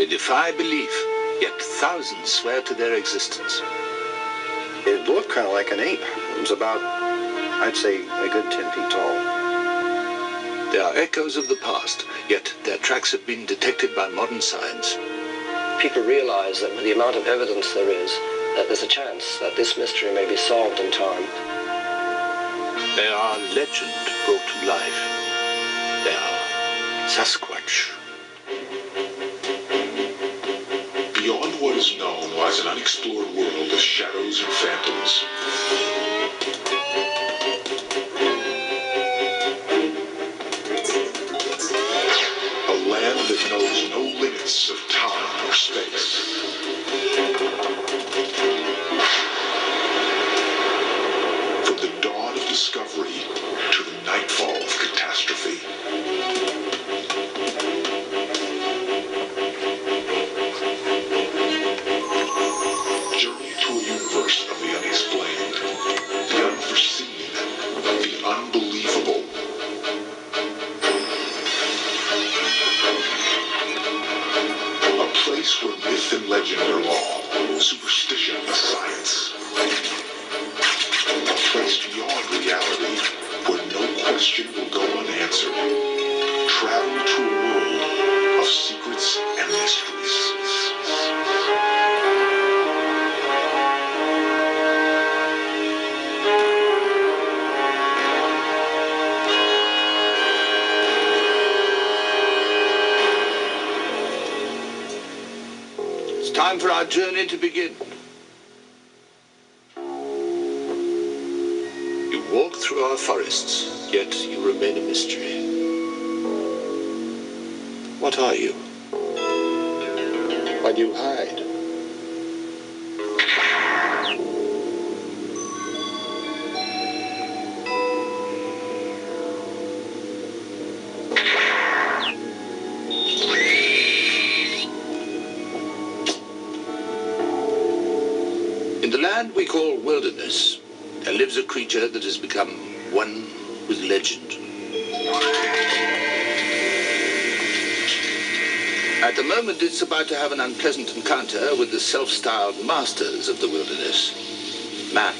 They defy belief, yet thousands swear to their existence. It looked kind of like an ape. It was about, I'd say, a good 10 feet tall. They are echoes of the past, yet their tracks have been detected by modern science. People realize that with the amount of evidence there is, that there's a chance that this mystery may be solved in time. They are legend brought to life. They are Sasquatch. Beyond what is known lies an unexplored world of shadows and phantoms. A land that knows no limits of time or space. From the dawn of discovery to the nightfall of catastrophe. Journey to a universe of the unexplained, the unforeseen, the unbelievable. A place where myth and legend are law, superstition is science. A place beyond reality, where no question will go unanswered. Travel to a world of secrets and mysteries. It's time for our journey to begin. You walk through our forests, yet you remain a mystery. What are you? Why do you hide? In the land we call wilderness, there lives a creature that has become one with legend. At the moment, it's about to have an unpleasant encounter with the self-styled masters of the wilderness, man.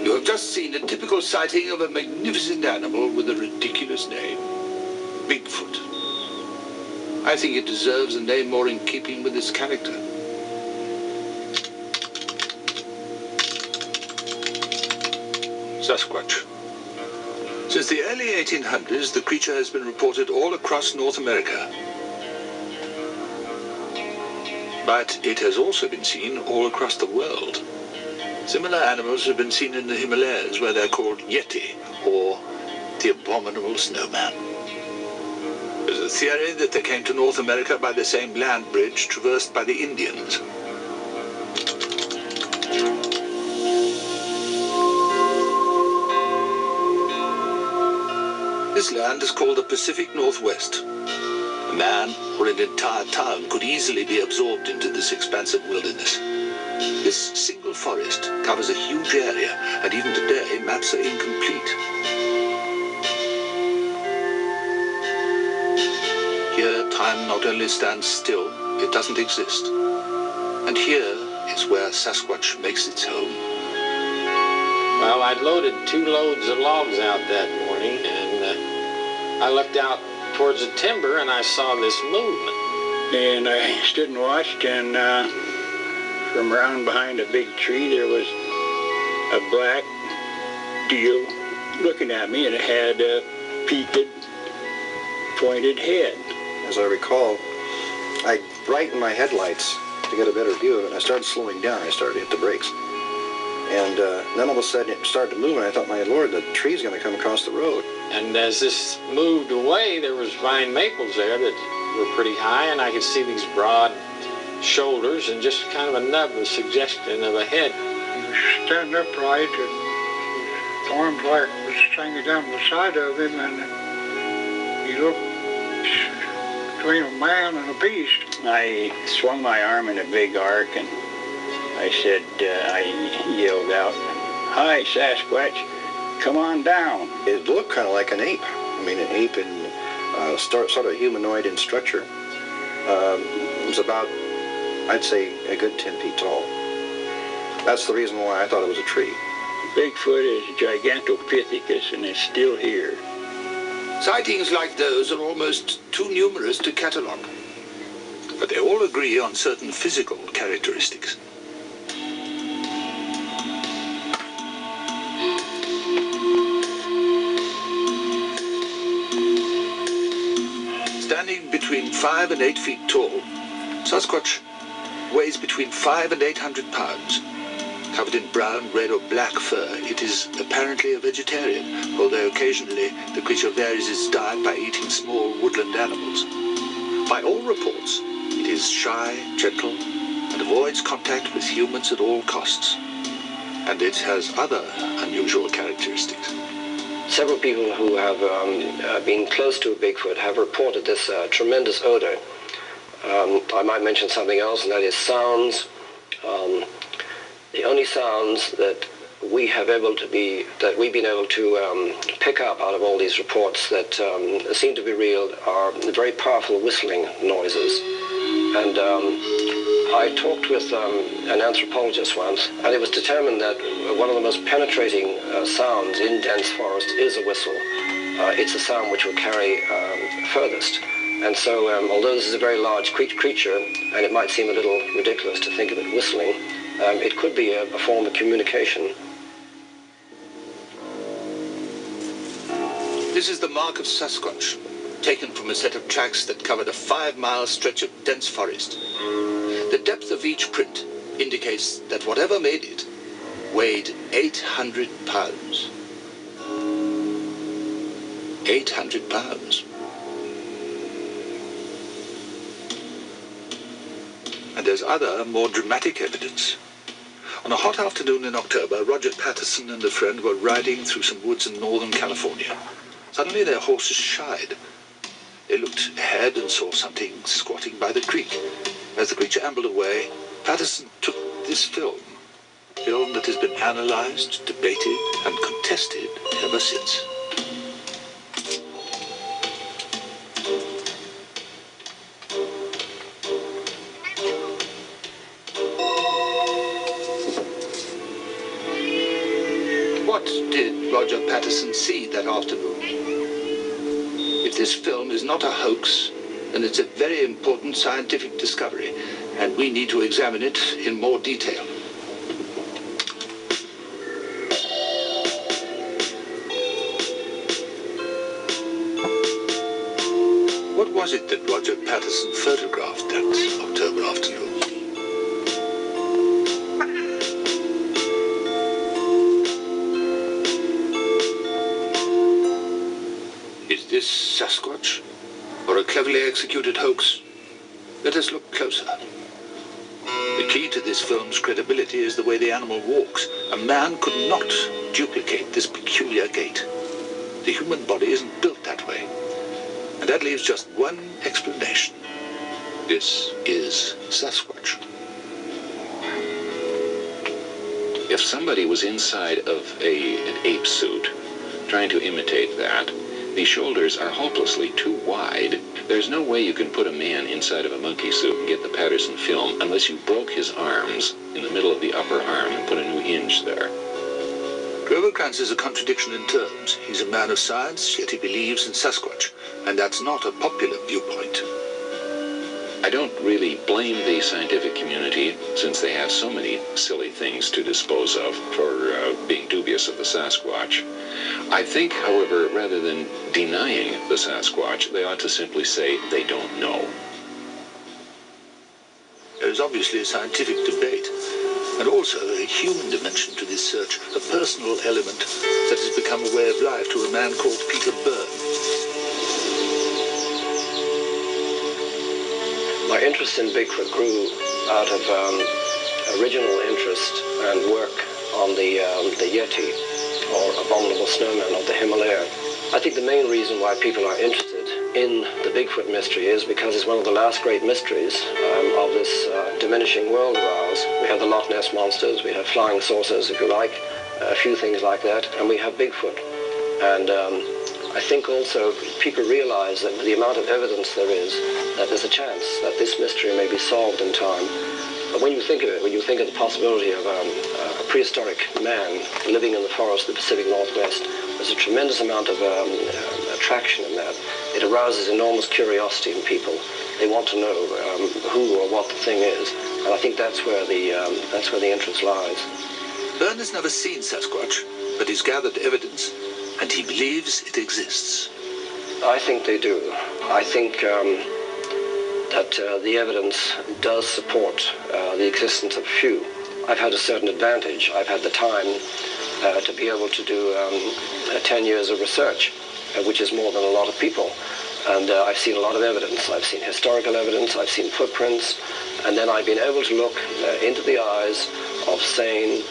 You have just seen a typical sighting of a magnificent animal with a ridiculous name, Bigfoot. I think it deserves a name more in keeping with its character. Sasquatch. Since the early 1800s, the creature has been reported all across North America. But it has also been seen all across the world. Similar animals have been seen in the Himalayas, where they're called Yeti, or the abominable snowman. There's a theory that they came to North America by the same land bridge traversed by the Indians. This land is called the Pacific Northwest. A man or an entire town could easily be absorbed into this expansive wilderness. This single forest covers a huge area, and even today, maps are incomplete. Here, time not only stands still, it doesn't exist. And here is where Sasquatch makes its home. Well, I'd loaded 2 loads of logs out that morning, and I looked out towards the timber, and I saw this movement. And I stood and watched, and from around behind a big tree, there was a black deal looking at me, and it had a peaked, pointed head. As I recall, I brightened my headlights to get a better view of it, and I started slowing down. I started to hit the brakes. And then all of a sudden it started to move, and I thought, my Lord, the tree's going to come across the road. And as this moved away, there was vine maples there that were pretty high, and I could see these broad shoulders and just kind of a nub, a suggestion of a head. He was standing upright, and his arms like was hanging down the side of him, and he looked between a man and a beast. I swung my arm in a big arc, and I said, I yelled out, "Hi, Sasquatch, come on down." It looked kind of like an ape. I mean, an ape in sort of humanoid in structure. It was about, I'd say, a good 10 feet tall. That's the reason why I thought it was a tree. Bigfoot is Gigantopithecus, and is still here. Sightings like those are almost too numerous to catalogue. But they all agree on certain physical characteristics. Standing between 5 and 8 feet tall, Sasquatch weighs between 500 and 800 pounds. Covered in brown, red or black fur, it is apparently a vegetarian, although occasionally the creature varies its diet by eating small woodland animals. By all reports, it is shy, gentle, and avoids contact with humans at all costs. And it has other unusual characteristics. Several people who have been close to a Bigfoot have reported this tremendous odor. I might mention something else, and that is sounds. The only sounds that we've been able to pick up out of all these reports that seem to be real are very powerful whistling noises. And I talked with an anthropologist once, and it was determined that one of the most penetrating sounds in dense forest is a whistle. It's a sound which will carry furthest. And so, although this is a very large creature, and it might seem a little ridiculous to think of it whistling, it could be a form of communication. This is the mark of Sasquatch, taken from a set of tracks that covered a 5-mile stretch of dense forest. The depth of each print indicates that whatever made it weighed 800 pounds. 800 pounds. And there's other, more dramatic evidence. On a hot afternoon in October, Roger Patterson and a friend were riding through some woods in northern California. Suddenly their horses shied. They looked ahead and saw something squatting by the creek. As the creature ambled away, Patterson took this film that has been analyzed, debated, and contested ever since. What did Roger Patterson see that afternoon? If this film is not a hoax, then it's a very important scientific discovery, and we need to examine it in more detail. What was it that Roger Patterson photographed that October afternoon? Is this Sasquatch, or a cleverly executed hoax? Let us look closer. The key to this film's credibility is the way the animal walks. A man could not duplicate this peculiar gait. The human body isn't built that way. And that leaves just one explanation. This is Sasquatch. If somebody was inside of an ape suit, trying to imitate that, the shoulders are hopelessly too wide. There's no way you can put a man inside of a monkey suit and get the Patterson film unless you broke his arms in the middle of the upper arm and put a new hinge there. Groverkrantz is a contradiction in terms. He's a man of science, yet he believes in Sasquatch, and that's not a popular viewpoint. I don't really blame the scientific community, since they have so many silly things to dispose of, for being dubious of the Sasquatch. I think, however, rather than denying the Sasquatch, they ought to simply say they don't know. There is obviously a scientific debate. and also a human dimension to this search, a personal element that has become a way of life to a man called Peter Byrne. My interest in Bigfoot grew out of original interest and work on the Yeti, or abominable snowman of the Himalaya. I think the main reason why people are interested in the Bigfoot mystery is because it's one of the last great mysteries of this diminishing world of ours. We have the Loch Ness monsters, we have flying saucers, if you like, a few things like that, and we have Bigfoot. And I think also people realize that with the amount of evidence there is, that there's a chance that this mystery may be solved in time. But when you think of it, when you think of the possibility of a prehistoric man living in the forest of the Pacific Northwest, there's a tremendous amount of attraction in that. It arouses enormous curiosity in people. They want to know who or what the thing is, and I think that's where the interest lies. Byrne has never seen Sasquatch, but he's gathered evidence, and he believes it exists. I think they do. I think that the evidence does support the existence of a few. I've had a certain advantage. I've had the time to be able to do 10 years of research, which is more than a lot of people. And I've seen a lot of evidence. I've seen historical evidence, I've seen footprints, and then I've been able to look into the eyes of sane,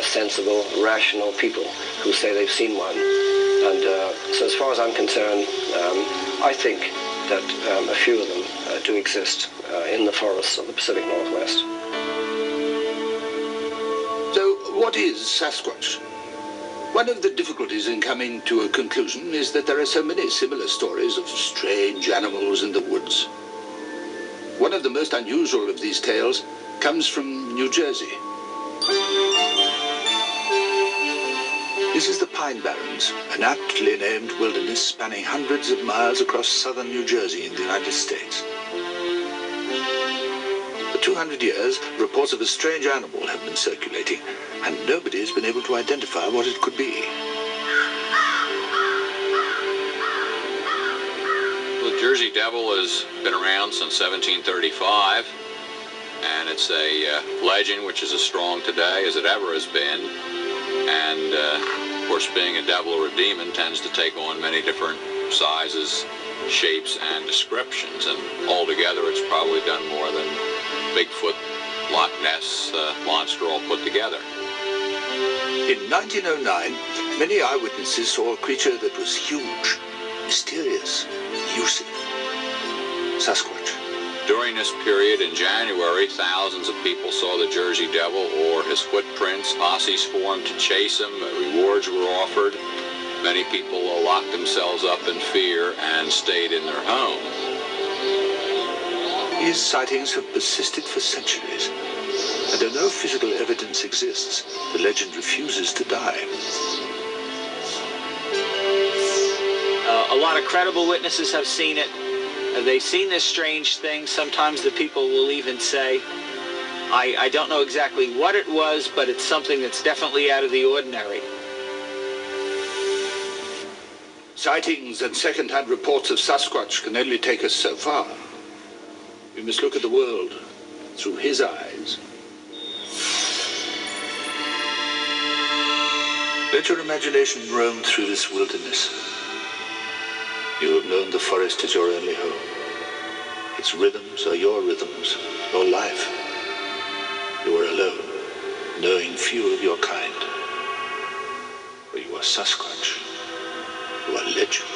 sensible, rational people who say they've seen one. And so as far as I'm concerned, I think that a few of them do exist in the forests of the Pacific Northwest. So what is Sasquatch? One of the difficulties in coming to a conclusion is that there are so many similar stories of strange animals in the woods. One of the most unusual of these tales comes from New Jersey. This is the Pine Barrens, an aptly named wilderness spanning hundreds of miles across southern New Jersey in the United States. For 200 years, reports of a strange animal have been circulating, and nobody has been able to identify what it could be. The Jersey Devil has been around since 1735, and it's a legend which is as strong today as it ever has been. And of course, being a devil or a demon tends to take on many different sizes, shapes, and descriptions, and altogether it's probably done more than Bigfoot, Loch Ness monster all put together. In 1909, many eyewitnesses saw a creature that was huge, mysterious, elusive. Sasquatch. During this period in January, thousands of people saw the Jersey Devil or his footprints. Posses formed to chase him. Rewards were offered. Many people locked themselves up in fear and stayed in their homes. These sightings have persisted for centuries, and though no physical evidence exists, the legend refuses to die. A lot of credible witnesses have seen it. They've seen this strange thing. Sometimes the people will even say, I don't know exactly what it was, but it's something that's definitely out of the ordinary. Sightings and second-hand reports of Sasquatch can only take us so far. We must look at the world through his eyes. Let your imagination roam through this wilderness. You have known the forest as your only home. Its rhythms are your rhythms, your life. You are alone, knowing few of your kind. But you are Sasquatch. You are legend.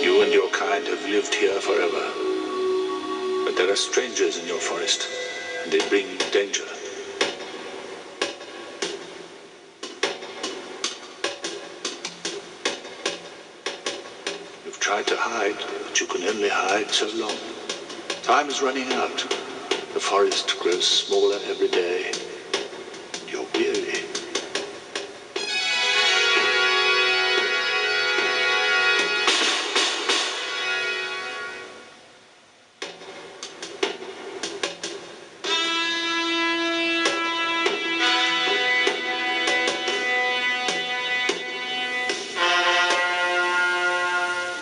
You and your kind have lived here forever. But there are strangers in your forest, and they bring danger. You've tried to hide, but you can only hide so long. Time is running out. The forest grows smaller every day. You're weary.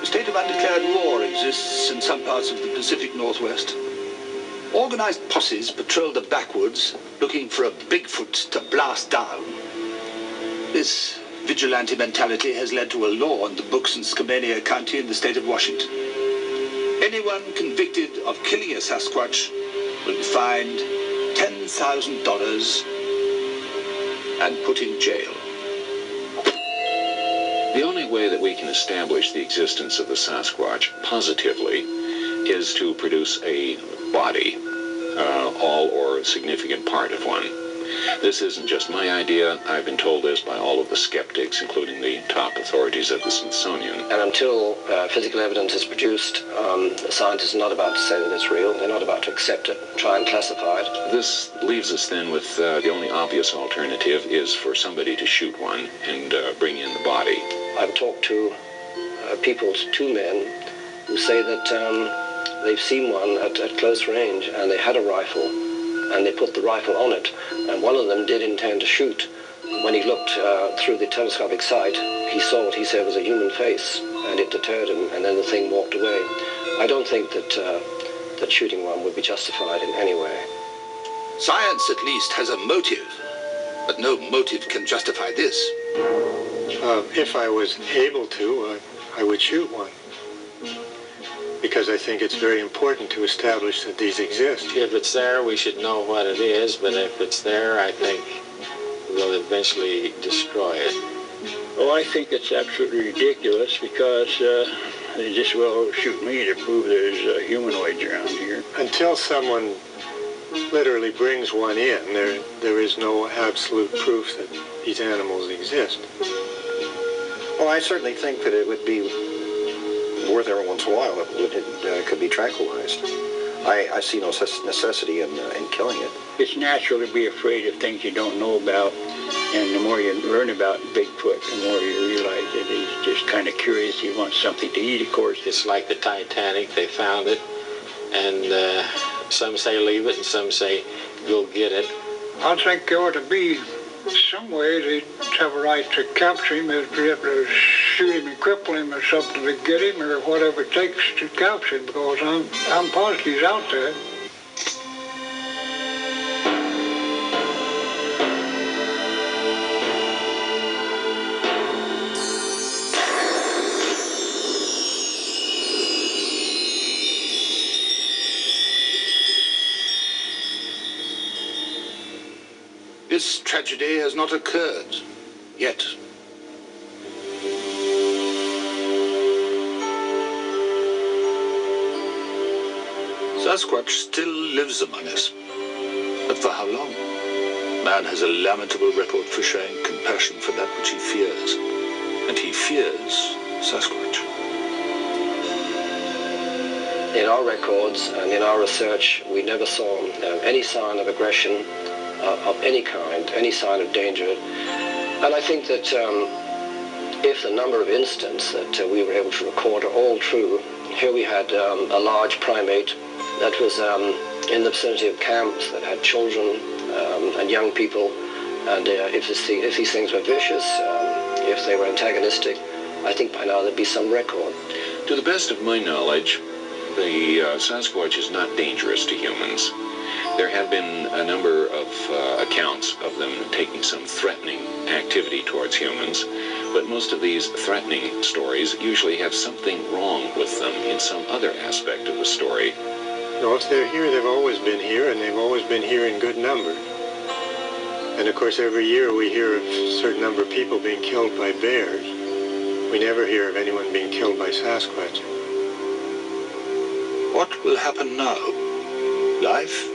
A state of undeclared war exists in some parts of the Pacific Northwest. Organized posses patrol the backwoods looking for a Bigfoot to blast down. This vigilante mentality has led to a law on the books in Skamania County in the state of Washington. Anyone convicted of killing a Sasquatch will be fined $10,000 and put in jail. The only way that we can establish the existence of the Sasquatch positively is to produce a body, all or a significant part of one. This isn't just my idea. I've been told this by all of the skeptics, including the top authorities at the Smithsonian. And until physical evidence is produced, scientists are not about to say that it's real. They're not about to accept it, try and classify it. This leaves us then with the only obvious alternative is for somebody to shoot one and bring in the body. I've talked to people, two men, who say that they've seen one at close range, and they had a rifle, and they put the rifle on it, and one of them did intend to shoot. When he looked through the telescopic sight, he saw what he said was a human face, and it deterred him, and then the thing walked away. I don't think that that shooting one would be justified in any way. Science, at least, has a motive, but no motive can justify this. If I was able to, I would shoot one. Because I think it's very important to establish that these exist. If it's there, we should know what it is, but if it's there, I think we'll eventually destroy it. Oh, I think it's absolutely ridiculous because they just will shoot me to prove there's humanoids around here. Until someone literally brings one in, there is no absolute proof that these animals exist. Well, I certainly think that it would be worth every once in a while if it could be tranquilized. I see no necessity in killing it. It's natural to be afraid of things you don't know about, and the more you learn about Bigfoot, the more you realize that he's just kind of curious. He wants something to eat, of course. It's like the Titanic. They found it, and some say leave it, and some say go get it. I think there ought to be some way they'd have a right to capture him, if they have to shoot him and cripple him or something to get him, or whatever it takes to capture him, because I'm positive he's out there. This tragedy has not occurred yet. Sasquatch still lives among us. But for how long? Man has a lamentable record for showing compassion for that which he fears. And he fears Sasquatch. In our records and in our research, we never saw any sign of aggression of any kind, any sign of danger. And I think that if the number of incidents that we were able to record are all true, here we had a large primate that was in the vicinity of camps that had children and young people, and if these things were vicious, if they were antagonistic, I think by now there'd be some record. To the best of my knowledge, the Sasquatch is not dangerous to humans. There have been a number of accounts of them taking some threatening activity towards humans, but most of these threatening stories usually have something wrong with them in some other aspect of the story. No, if they're here, they've always been here, and they've always been here in good number. And of course, every year we hear of a certain number of people being killed by bears. We never hear of anyone being killed by Sasquatch. What will happen now? Life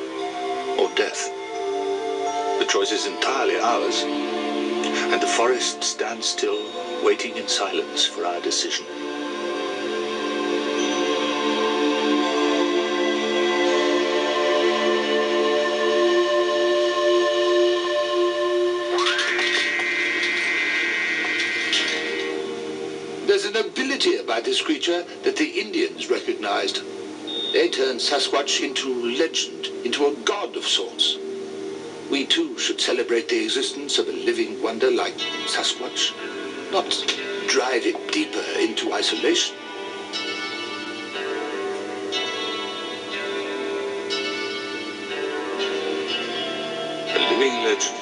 or death? The choice is entirely ours, and the forest stands still, waiting in silence for our decision. There's an ability about this creature that the Indians recognized. They turned Sasquatch into legend, into a god of sorts. We too should celebrate the existence of a living wonder like Sasquatch, not drive it deeper into isolation. living legend.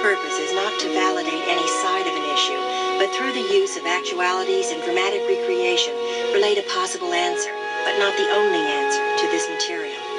Purpose is not to validate any side of an issue, but through the use of actualities and dramatic recreation, relate a possible answer, but not the only answer, to this material.